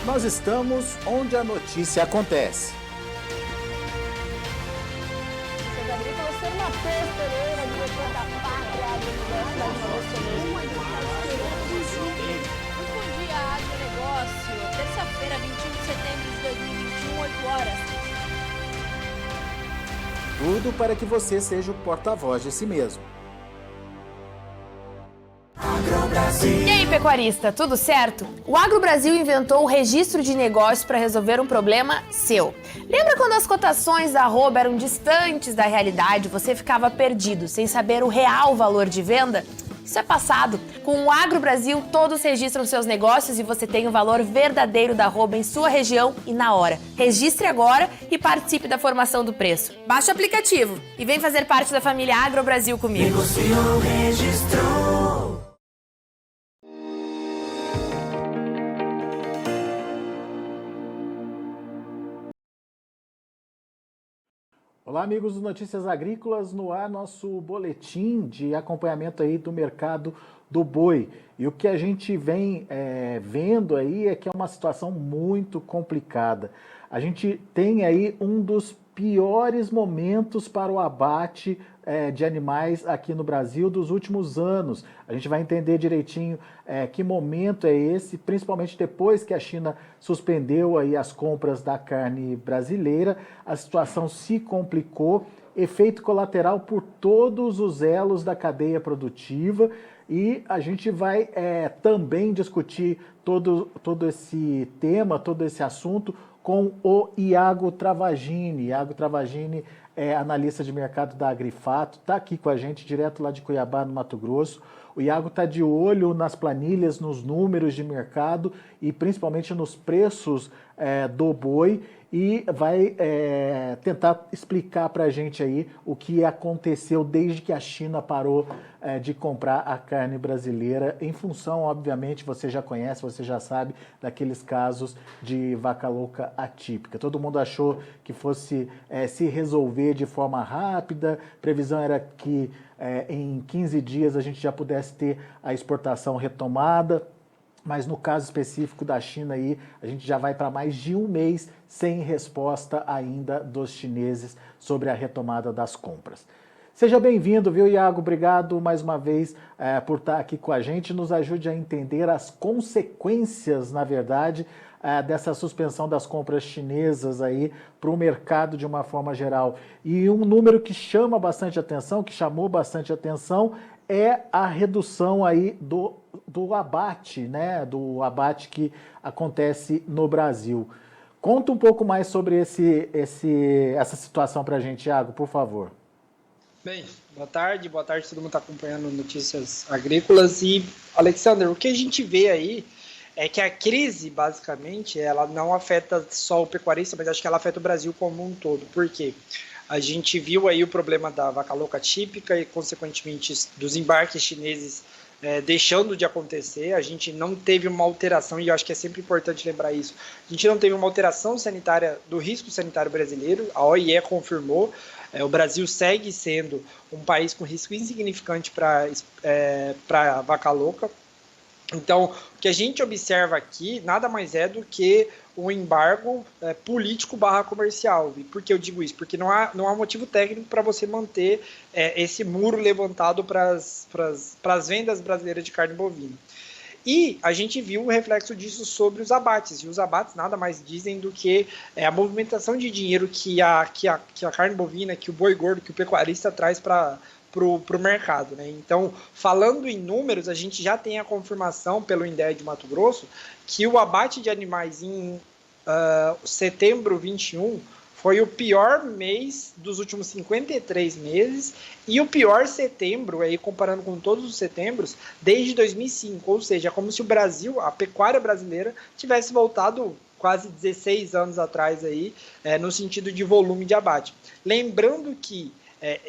Nós estamos onde a notícia acontece. Dia Agronegócio, terça-feira, 21 de setembro de 2021, 8 horas. Tudo para que você seja o porta-voz de si mesmo. E aí, pecuarista, tudo certo? O AgroBrasil inventou o registro de negócios para resolver um problema seu. Lembra quando as cotações da arroba eram distantes da realidade, você ficava perdido, sem saber o real valor de venda? Isso é passado. Com o AgroBrasil, todos registram seus negócios e você tem o valor verdadeiro da arroba em sua região e na hora. Registre agora e participe da formação do preço. Baixe o aplicativo e vem fazer parte da família AgroBrasil comigo. Negociou, registrou. Olá, amigos do Notícias Agrícolas, no ar nosso boletim de acompanhamento aí do mercado do boi. E o que a gente vem vendo aí é que é uma situação muito complicada. A gente tem aí um dos piores momentos para o abate de animais aqui no Brasil dos últimos anos. A gente vai entender direitinho que momento é esse, principalmente depois que a China suspendeu aí as compras da carne brasileira, a situação se complicou, efeito colateral por todos os elos da cadeia produtiva, e a gente vai também discutir todo esse tema, todo esse assunto com o Iago Travagini. Iago Travagini é analista de mercado da Agrifato, está aqui com a gente direto lá de Cuiabá, no Mato Grosso. O Iago está de olho nas planilhas, nos números de mercado e principalmente nos preços do boi, e vai tentar explicar para a gente aí o que aconteceu desde que a China parou de comprar a carne brasileira, em função, obviamente, você já conhece, você já sabe, daqueles casos de vaca louca atípica. Todo mundo achou que fosse se resolver de forma rápida, previsão era que em 15 dias a gente já pudesse ter a exportação retomada, mas no caso específico da China aí, a gente já vai para mais de um mês sem resposta ainda dos chineses sobre a retomada das compras. Seja bem-vindo, viu, Iago? Obrigado mais uma vez por estar aqui com a gente. Nos ajude a entender as consequências, na verdade, dessa suspensão das compras chinesas aí para o mercado de uma forma geral. E um número que chama bastante atenção, que chamou bastante atenção, é a redução aí do abate, né? Do abate que acontece no Brasil. Conta um pouco mais sobre essa situação para a gente, Iago, por favor. Bem, boa tarde todo mundo está acompanhando Notícias Agrícolas. E, Alexander, o que a gente vê aí é que a crise, basicamente, ela não afeta só o pecuarista, mas acho que ela afeta o Brasil como um todo. Por quê? A gente viu aí o problema da vaca louca típica e, consequentemente, dos embarques chineses deixando de acontecer. A gente não teve uma alteração, e eu acho que é sempre importante lembrar isso, a gente não teve uma alteração sanitária do risco sanitário brasileiro, a OIE confirmou. O Brasil segue sendo um país com risco insignificante para a vaca louca. Então, o que a gente observa aqui nada mais é do que um embargo político/comercial. E por que eu digo isso? Porque não há motivo técnico para você manter esse muro levantado para as vendas brasileiras de carne bovina. E a gente viu o reflexo disso sobre os abates. E os abates nada mais dizem do que a movimentação de dinheiro que a carne bovina, que o boi gordo, que o pecuarista traz para o mercado, né? Então, falando em números, a gente já tem a confirmação pelo INDEA de Mato Grosso que o abate de animais em setembro 21 foi o pior mês dos últimos 53 meses e o pior setembro, aí comparando com todos os setembros, desde 2005. Ou seja, é como se o Brasil, a pecuária brasileira, tivesse voltado quase 16 anos atrás aí, no sentido de volume de abate. Lembrando que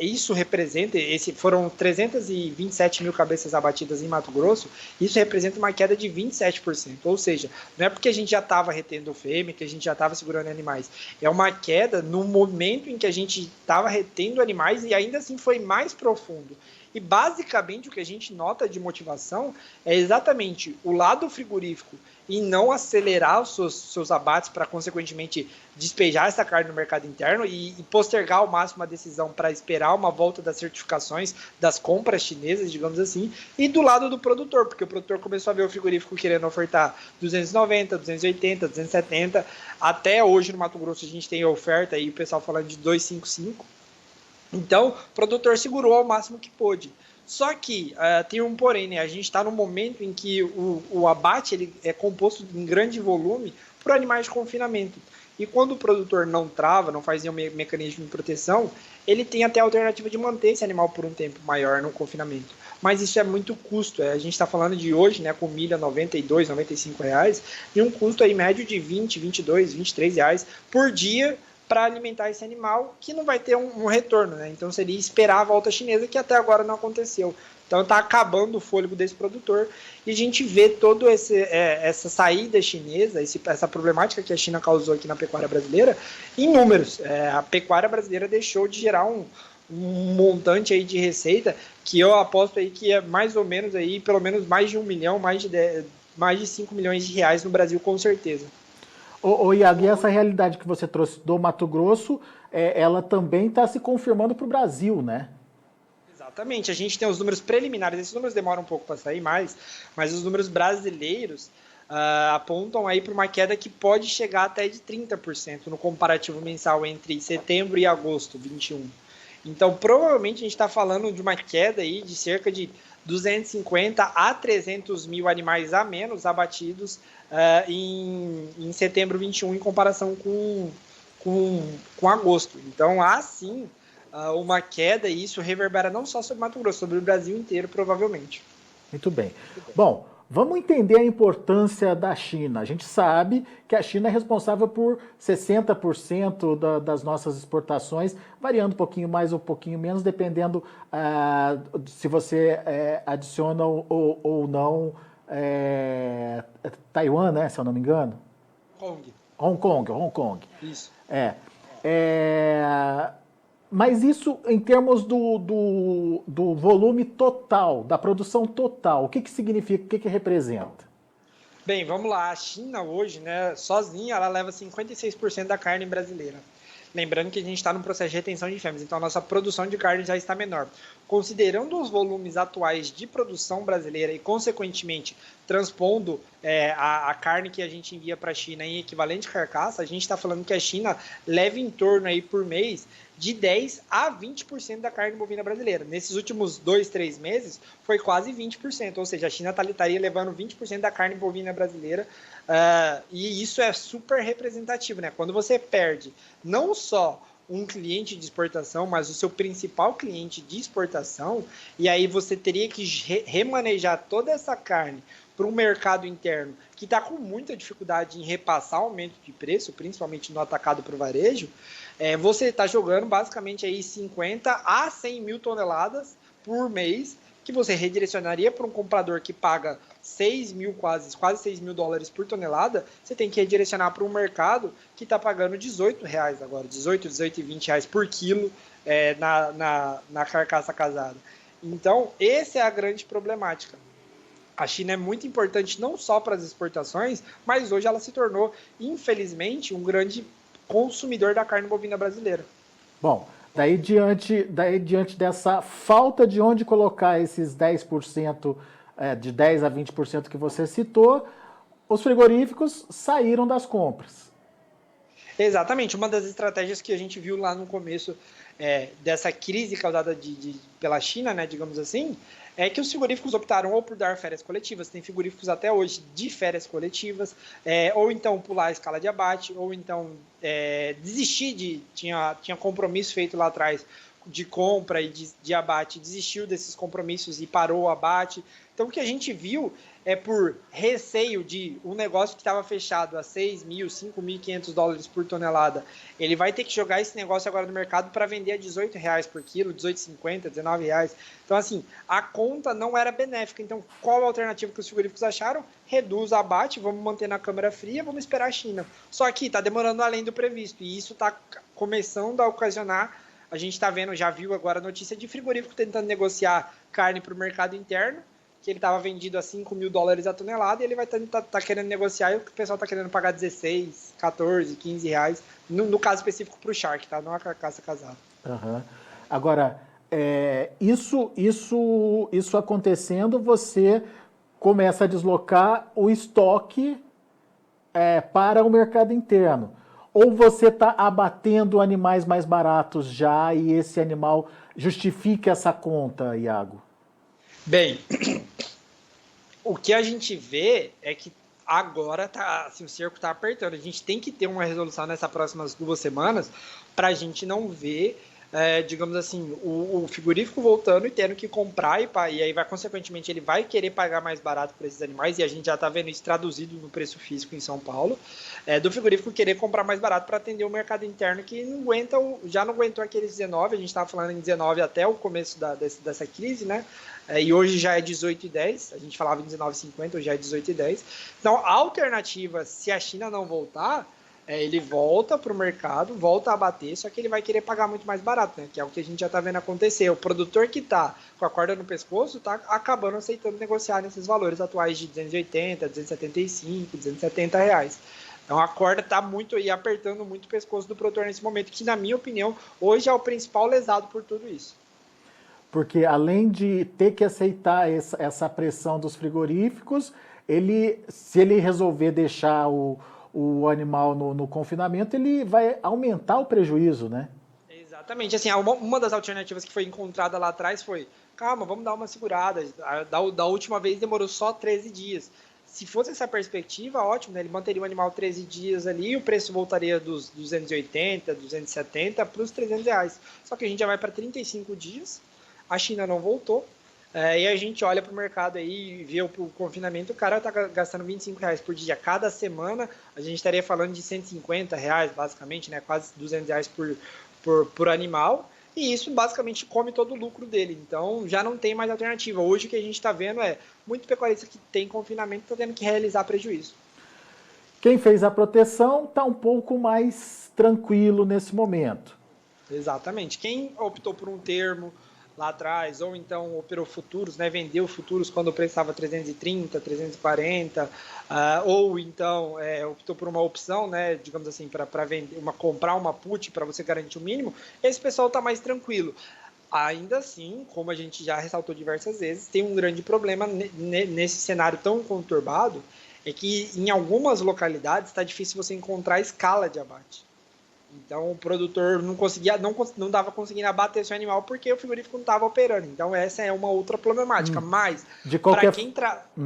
isso representa, foram 327 mil cabeças abatidas em Mato Grosso, isso representa uma queda de 27%, ou seja, não é porque a gente já estava retendo fêmea, que a gente já estava segurando animais, é uma queda no momento em que a gente estava retendo animais e ainda assim foi mais profundo. E basicamente o que a gente nota de motivação é exatamente o lado frigorífico em não acelerar os seus abates para, consequentemente, despejar essa carne no mercado interno e postergar ao máximo a decisão para esperar uma volta das certificações das compras chinesas, digamos assim, e do lado do produtor, porque o produtor começou a ver o frigorífico querendo ofertar 290, 280, 270, até hoje no Mato Grosso a gente tem oferta aí, o pessoal falando de 255, então o produtor segurou ao máximo que pôde. Só que tem um porém, né? A gente está num momento em que o abate ele é composto em grande volume por animais de confinamento. E quando o produtor não trava, não faz nenhum mecanismo de proteção, ele tem até a alternativa de manter esse animal por um tempo maior no confinamento. Mas isso é muito custo. A gente está falando de hoje, né, com milha R$ 92, R$ 95, e um custo aí médio de R$ 20, 22, R$ 23 por dia para alimentar esse animal, que não vai ter um retorno, né? Então seria esperar a volta chinesa, que até agora não aconteceu. Então está acabando o fôlego desse produtor, e a gente vê toda essa saída chinesa, essa problemática que a China causou aqui na pecuária brasileira, em números. A pecuária brasileira deixou de gerar um montante aí de receita, que eu aposto aí que é mais ou menos aí, pelo menos mais de 1 milhão, mais de 5 milhões de reais no Brasil, com certeza. Ô Iago, e essa realidade que você trouxe do Mato Grosso, ela também está se confirmando para o Brasil, né? Exatamente, a gente tem os números preliminares, esses números demoram um pouco para sair mais, mas os números brasileiros apontam aí para uma queda que pode chegar até de 30% no comparativo mensal entre setembro e agosto 21. Então, provavelmente a gente está falando de uma queda aí de cerca de 250 a 300 mil animais a menos abatidos em setembro 21 em comparação com agosto. Então, há sim uma queda, e isso reverbera não só sobre Mato Grosso, sobre o Brasil inteiro, provavelmente. Muito bem. Bom, vamos entender a importância da China. A gente sabe que a China é responsável por 60% das nossas exportações, variando um pouquinho mais ou um pouquinho menos, dependendo se você adiciona ou não Taiwan, né, se eu não me engano? Hong Kong. Isso. Mas isso em termos do volume total, da produção total, o que significa, o que representa? Bem, vamos lá. A China hoje, né, sozinha, ela leva 56% da carne brasileira. Lembrando que a gente está num processo de retenção de fêmeas, então a nossa produção de carne já está menor. Considerando os volumes atuais de produção brasileira e, consequentemente, transpondo a carne que a gente envia para a China em equivalente carcaça, a gente está falando que a China leva em torno aí por mês de 10% a 20% da carne bovina brasileira. Nesses últimos 2, 3 meses, foi quase 20%, ou seja, a China estaria levando 20% da carne bovina brasileira, e isso é super representativo, né? Quando você perde não só um cliente de exportação, mas o seu principal cliente de exportação, e aí você teria que remanejar toda essa carne para um mercado interno que está com muita dificuldade em repassar aumento de preço, principalmente no atacado para o varejo, você está jogando basicamente aí 50 a 100 mil toneladas por mês, que você redirecionaria para um comprador que paga 6 mil, quase 6 mil dólares por tonelada, você tem que redirecionar para um mercado que está pagando R$18 agora, 18, 18 e 20 reais por quilo na carcaça casada. Então, essa é a grande problemática. A China é muito importante não só para as exportações, mas hoje ela se tornou, infelizmente, um grande consumidor da carne bovina brasileira. Bom, daí diante dessa falta de onde colocar esses 10%, de 10% a 20% que você citou, os frigoríficos saíram das compras. Exatamente, uma das estratégias que a gente viu lá no começo dessa crise causada pela China, né, digamos assim, é que os frigoríficos optaram ou por dar férias coletivas, tem frigoríficos até hoje de férias coletivas, ou então pular a escala de abate, ou então desistir tinha compromisso feito lá atrás de compra e de abate, desistiu desses compromissos e parou o abate. Então o que a gente viu é por receio de um negócio que estava fechado a 6 mil, 5.500 dólares por tonelada, ele vai ter que jogar esse negócio agora no mercado para vender a 18 reais por quilo, 18,50, 19 reais. Então, assim, a conta não era benéfica. Então, qual a alternativa que os frigoríficos acharam? Reduz o abate, vamos manter na câmara fria, vamos esperar a China. Só que está demorando além do previsto, e isso está começando a ocasionar. A gente está vendo, já viu agora a notícia de frigorífico tentando negociar carne para o mercado interno, que ele estava vendido a $5.000 a tonelada, e ele vai tá querendo negociar, e o pessoal está querendo pagar 16, 14, 15 reais, no caso específico para o Shark, tá? Não a carcaça casada. Uhum. Agora, isso acontecendo, você começa a deslocar o estoque para o mercado interno. Ou você está abatendo animais mais baratos já e esse animal justifica essa conta, Iago? Bem, o que a gente vê é que agora assim, o cerco está apertando. A gente tem que ter uma resolução nessas próximas 2 semanas para a gente não ver, digamos assim, o frigorífico voltando e tendo que comprar, e aí consequentemente ele vai querer pagar mais barato para esses animais, e a gente já está vendo isso traduzido no preço físico em São Paulo, do frigorífico querer comprar mais barato para atender o mercado interno, que já não aguentou aqueles 19, a gente estava falando em 19 até o começo dessa crise, né? E hoje já é 18,10, a gente falava em 19,50, hoje já é 18,10. Então, a alternativa, se a China não voltar, ele volta para o mercado, volta a bater, só que ele vai querer pagar muito mais barato, né? Que é o que a gente já está vendo acontecer. O produtor que está com a corda no pescoço está acabando aceitando negociar nesses valores atuais de 280, 275, 270 reais. Então a corda está muito aí apertando muito o pescoço do produtor nesse momento, que na minha opinião hoje é o principal lesado por tudo isso. Porque além de ter que aceitar essa pressão dos frigoríficos, se ele resolver deixar o animal no confinamento, ele vai aumentar o prejuízo, né? Exatamente. Assim, uma das alternativas que foi encontrada lá atrás foi, calma, vamos dar uma segurada. Da última vez demorou só 13 dias. Se fosse essa perspectiva, ótimo, né? Ele manteria o animal 13 dias ali e o preço voltaria dos 280, 270 para os 300 reais. Só que a gente já vai para 35 dias, a China não voltou, e a gente olha para o mercado aí e vê o confinamento, o cara está gastando 25 reais por dia. Cada semana a gente estaria falando de 150 reais, basicamente, né? Quase 200 reais por animal. E isso basicamente come todo o lucro dele. Então já não tem mais alternativa. Hoje o que a gente está vendo muito pecuarista que tem confinamento está tendo que realizar prejuízo. Quem fez a proteção está um pouco mais tranquilo nesse momento. Exatamente. Quem optou por um termo lá atrás, ou então operou futuros, né, vendeu futuros quando o preço estava 330, 340, ou então optou por uma opção, né, digamos assim, para vender, comprar uma put para você garantir o mínimo, esse pessoal está mais tranquilo. Ainda assim, como a gente já ressaltou diversas vezes, tem um grande problema nesse cenário tão conturbado, é que em algumas localidades está difícil você encontrar escala de abate. Então o produtor não estava conseguindo abater seu animal porque o frigorífico não estava operando. Então essa é uma outra problemática. Mas para quem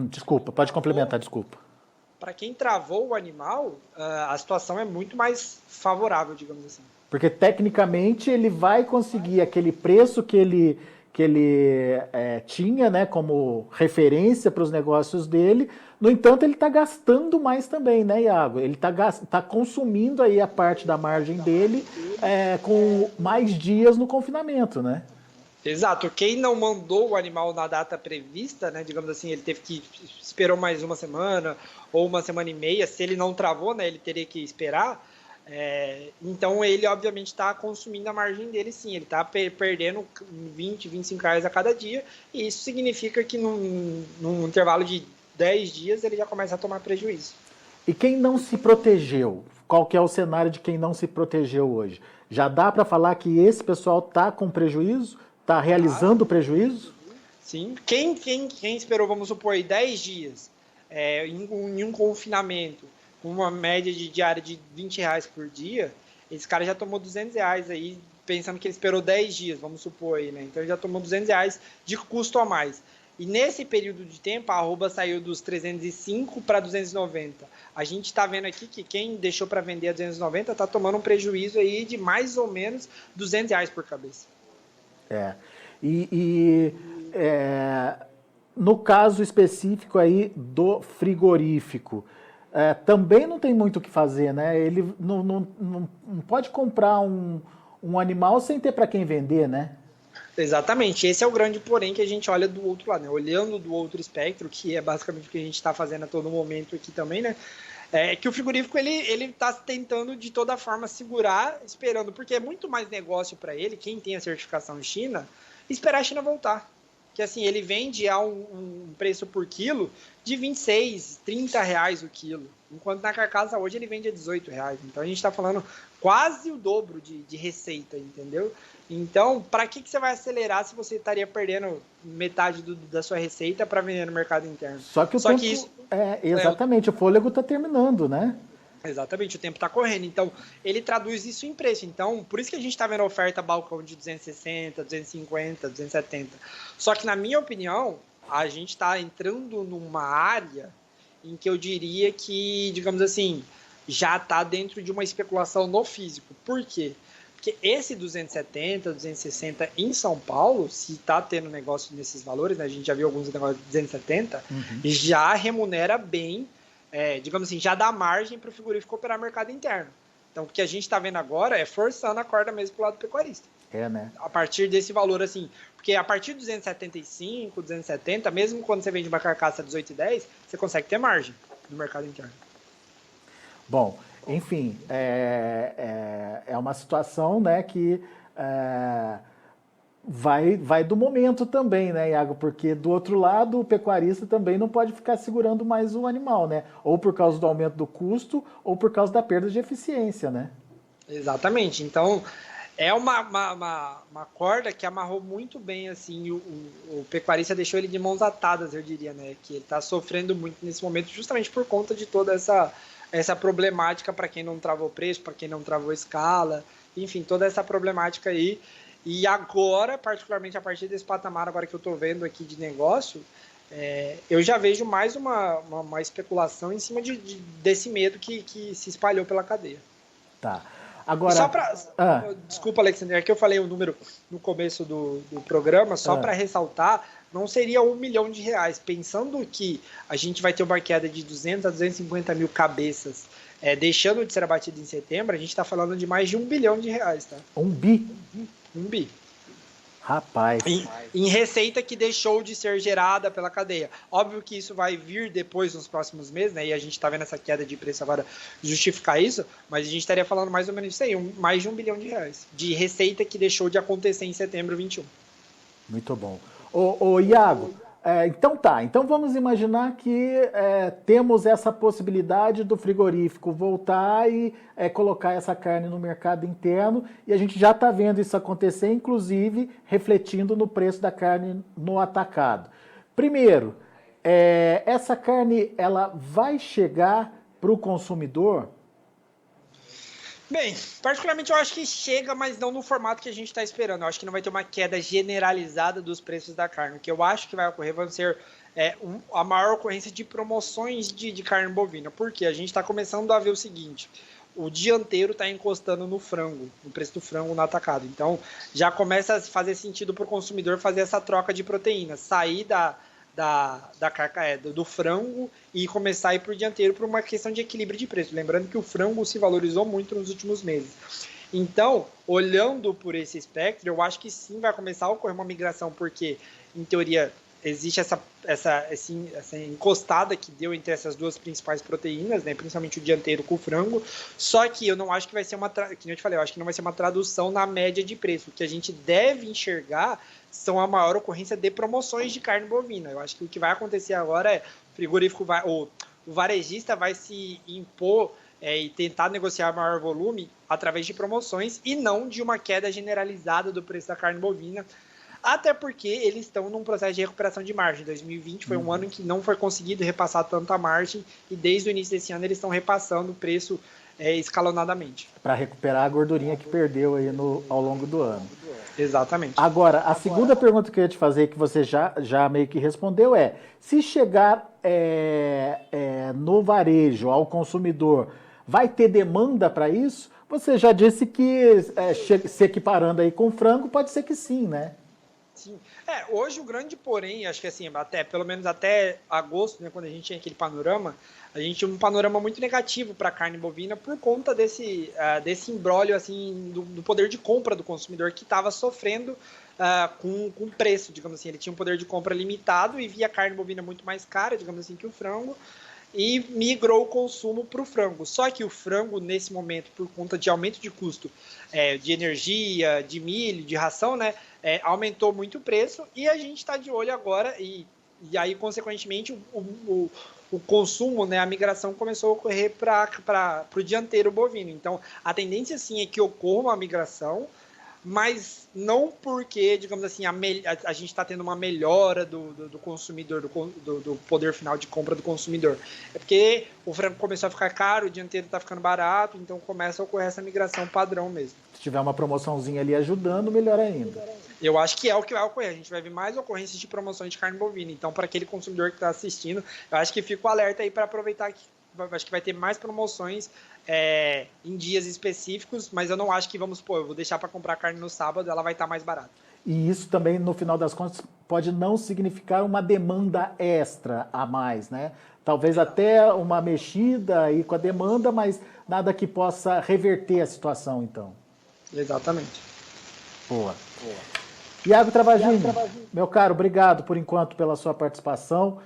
desculpa, pode complementar, desculpa. Para quem travou o animal, a situação é muito mais favorável, digamos assim. Porque tecnicamente ele vai conseguir aquele preço que ele tinha, né, como referência para os negócios dele. No entanto, ele está gastando mais também, né, Iago? Ele está consumindo aí a parte da margem dele com mais dias no confinamento, né? Exato. Quem não mandou o animal na data prevista, né, digamos assim, ele teve que esperou mais uma semana ou uma semana e meia. Se ele não travou, né, ele teria que esperar. Então ele obviamente está consumindo a margem dele, sim, ele está perdendo 20, 25 reais a cada dia, e isso significa que num intervalo de 10 dias ele já começa a tomar prejuízo. E quem não se protegeu? Qual que é o cenário de quem não se protegeu hoje? Já dá para falar que esse pessoal está com prejuízo? Está realizando prejuízo? Sim. Quem esperou, vamos supor, 10 dias em um confinamento, com uma média de diária de 20 reais por dia, esse cara já tomou 200 reais aí, pensando que ele esperou 10 dias, vamos supor aí, né? Então ele já tomou 200 reais de custo a mais. E nesse período de tempo, a arroba saiu dos 305 para 290. A gente está vendo aqui que quem deixou para vender a 290 está tomando um prejuízo aí de mais ou menos 200 reais por cabeça. No caso específico aí do frigorífico, também não tem muito o que fazer, né? Ele não pode comprar um animal sem ter para quem vender, né? Exatamente, esse é o grande porém que a gente olha do outro lado, né? Olhando do outro espectro, que é basicamente o que a gente está fazendo a todo momento aqui também, né? Que o frigorífico ele está tentando de toda forma segurar, esperando, porque é muito mais negócio para ele, quem tem a certificação China, esperar a China voltar. que assim, ele vende a um preço por quilo de 26, 30 reais o quilo, enquanto na carcaça hoje ele vende a 18 reais. Então a gente está falando quase o dobro de receita, entendeu? Então, para que você vai acelerar se você estaria perdendo metade da sua receita para vender no mercado interno? Só que o tempo, exatamente, o fôlego está terminando, né? Exatamente, o tempo está correndo. Então, ele traduz isso em preço. Então, por isso que a gente está vendo a oferta balcão de 260, 250, 270. Só que, na minha opinião, a gente está entrando numa área em que eu diria que, digamos assim, já está dentro de uma especulação no físico. Por quê? Porque esse 270, 260 em São Paulo, se está tendo negócio nesses valores, né, a gente já viu alguns negócios de 270, já remunera bem, digamos assim, já dá margem para o frigorífico operar mercado interno. Então, o que a gente está vendo agora é forçando a corda mesmo para o lado pecuarista. Né? A partir desse valor, assim, porque a partir de 275, 270, mesmo quando você vende uma carcaça 18,10, você consegue ter margem no mercado interno. Bom, enfim, é uma situação, né, que vai do momento também, né, Iago? Porque do outro lado o pecuarista também não pode ficar segurando mais o animal, né? Ou por causa do aumento do custo, ou por causa da perda de eficiência, né? Exatamente. Então, é uma corda que amarrou muito bem, assim, o pecuarista deixou ele de mãos atadas, eu diria, né? Que ele está sofrendo muito nesse momento justamente por conta de toda essa problemática para quem não travou preço, para quem não travou escala, enfim, toda essa problemática aí. E agora, particularmente a partir desse patamar agora que eu estou vendo aqui de negócio, eu já vejo mais uma especulação em cima desse medo que se espalhou pela cadeia. Tá. Agora, só pra, desculpa, Alexandre, é que eu falei o número no começo do programa, só para ressaltar, não seria R$1 milhão, pensando que a gente vai ter uma queda de 200 a 250 mil cabeças, deixando de ser abatido em setembro, a gente está falando de mais de R$1 bilhão, tá? 1 bi? 1 bi. Rapaz. Em receita que deixou de ser gerada pela cadeia. Óbvio que isso vai vir depois nos próximos meses, né? E a gente está vendo essa queda de preço agora justificar isso, mas a gente estaria falando mais ou menos isso aí, mais de R$1 bilhão de receita que deixou de acontecer em setembro 21. Muito bom. Ô Iago, então vamos imaginar que temos essa possibilidade do frigorífico voltar e colocar essa carne no mercado interno, e a gente já está vendo isso acontecer, inclusive refletindo no preço da carne no atacado. Primeiro, essa carne ela vai chegar para o consumidor? Bem, particularmente eu acho que chega, mas não no formato que a gente está esperando. Eu acho que não vai ter uma queda generalizada dos preços da carne. O que eu acho que vai ocorrer vai ser a maior ocorrência de promoções de carne bovina. Porque a gente está começando a ver o seguinte: o dianteiro está encostando no frango, no preço do frango no atacado. Então já começa a fazer sentido para o consumidor fazer essa troca de proteína, sair do frango e começar a ir para o dianteiro por uma questão de equilíbrio de preço. Lembrando que o frango se valorizou muito nos últimos meses. Então, olhando por esse espectro, eu acho que sim vai começar a ocorrer uma migração, porque, em teoria, existe essa encostada que deu entre essas duas principais proteínas, né, principalmente o dianteiro com o frango, só que eu não acho que vai ser que eu te falei, eu acho que não vai ser uma tradução na média de preço. O que a gente deve enxergar são a maior ocorrência de promoções de carne bovina. Eu acho que o que vai acontecer agora o frigorífico o varejista vai se impor e tentar negociar maior volume através de promoções e não de uma queda generalizada do preço da carne bovina, até porque eles estão num processo de recuperação de margem. 2020 foi um ano em que não foi conseguido repassar tanta margem, e desde o início desse ano eles estão repassando o preço escalonadamente. Para recuperar a gordurinha que perdeu aí ao longo do ano. Exatamente. Agora, a segunda pergunta que eu ia te fazer, que você já meio que respondeu, se chegar no varejo, ao consumidor, vai ter demanda para isso? Você já disse que se equiparando aí com frango, pode ser que sim, né? Sim. Hoje o grande porém, acho que assim, pelo menos até agosto, né, quando a gente tinha aquele panorama, a gente tinha um panorama muito negativo para a carne bovina por conta desse imbróglio assim, do poder de compra do consumidor, que estava sofrendo com preço, digamos assim. Ele tinha um poder de compra limitado e via a carne bovina muito mais cara, digamos assim, que o frango. e migrou o consumo para o frango. Só que o frango, nesse momento, por conta de aumento de custo de energia, de milho, de ração, né, aumentou muito o preço, e a gente está de olho agora, e aí, consequentemente, o consumo, né, a migração começou a ocorrer para o dianteiro bovino. Então, a tendência, sim, é que ocorra uma migração, mas não porque, digamos assim, a gente está tendo uma melhora do consumidor, do poder final de compra do consumidor. É porque o frango começou a ficar caro, o dianteiro está ficando barato, então começa a ocorrer essa migração padrão mesmo. Se tiver uma promoçãozinha ali ajudando, melhor ainda. Eu acho que é o que vai ocorrer. A gente vai ver mais ocorrências de promoções de carne bovina. Então, para aquele consumidor que está assistindo, eu acho que fica o alerta aí para aproveitar que acho que vai ter mais promoções em dias específicos, mas eu não acho que eu vou deixar para comprar carne no sábado, ela vai estar mais barata. E isso também, no final das contas, pode não significar uma demanda extra a mais, né? Talvez até uma mexida aí com a demanda, mas nada que possa reverter a situação, então. Exatamente. Boa. Iago Travagini, meu caro, obrigado por enquanto pela sua participação.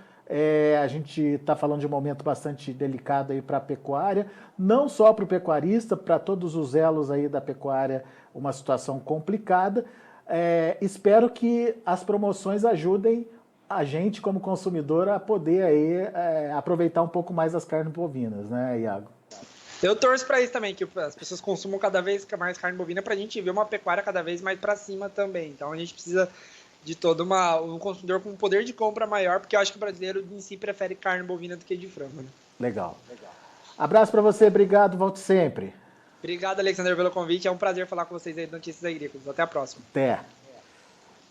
A gente está falando de um momento bastante delicado aí para a pecuária, não só para o pecuarista, para todos os elos aí da pecuária, uma situação complicada. Espero que as promoções ajudem a gente como consumidor a poder aí aproveitar um pouco mais as carnes bovinas, né, Iago? Eu torço para isso também, que as pessoas consumam cada vez mais carne bovina, para a gente ver uma pecuária cada vez mais para cima também. Então a gente precisa de todo um consumidor com um poder de compra maior, porque eu acho que o brasileiro em si prefere carne bovina do que de frango. Né? Legal. Abraço para você, obrigado, volte sempre. Obrigado, Alexander, pelo convite, é um prazer falar com vocês aí do Notícias Agrícolas. Até a próxima. Até.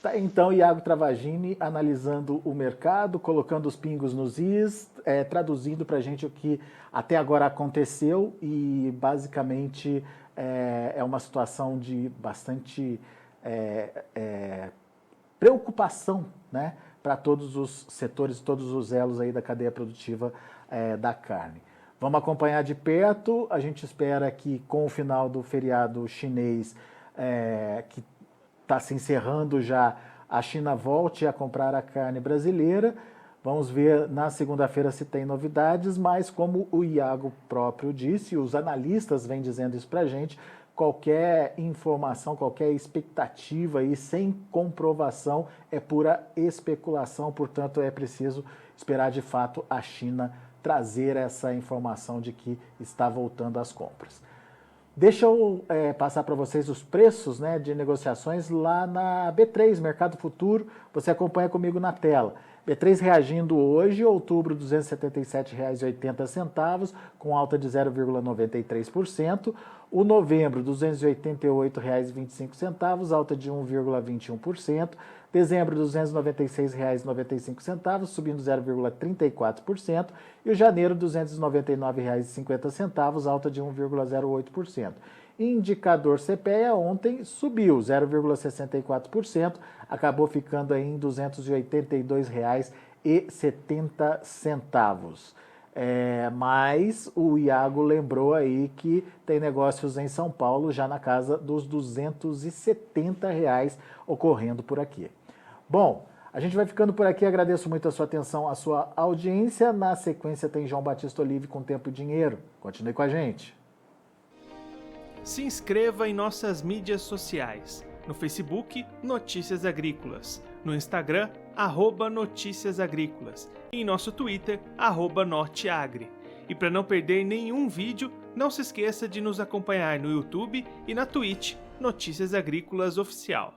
Tá, então, Iago Travagini analisando o mercado, colocando os pingos nos is, traduzindo para a gente o que até agora aconteceu e basicamente é uma situação de bastante preocupação, né, para todos os setores, todos os elos aí da cadeia produtiva da carne. Vamos acompanhar de perto, a gente espera que com o final do feriado chinês, que está se encerrando já, a China volte a comprar a carne brasileira. Vamos ver na segunda-feira se tem novidades, mas como o Iago próprio disse, os analistas vêm dizendo isso para a gente, qualquer informação, qualquer expectativa aí sem comprovação é pura especulação, portanto é preciso esperar de fato a China trazer essa informação de que está voltando às compras. Deixa eu passar para vocês os preços, né, de negociações lá na B3, Mercado Futuro, você acompanha comigo na tela. B3 reagindo hoje, outubro, R$ 277,80, com alta de 0,93%. O novembro, R$ 288,25, alta de 1,21%. Dezembro, R$ 296,95, subindo 0,34%. E o janeiro, R$ 299,50, alta de 1,08%. Indicador CPEA ontem subiu 0,64%, acabou ficando aí em R$ 282,70. Mas o Iago lembrou aí que tem negócios em São Paulo já na casa dos R$ 270 ocorrendo por aqui. Bom, a gente vai ficando por aqui, agradeço muito a sua atenção, a sua audiência. Na sequência tem João Batista Olive com Tempo e Dinheiro. Continue com a gente. Se inscreva em nossas mídias sociais. No Facebook, Notícias Agrícolas. No Instagram, @Notícias Agrícolas. E em nosso Twitter, @Norteagri. E para não perder nenhum vídeo, não se esqueça de nos acompanhar no YouTube e na Twitch, Notícias Agrícolas Oficial.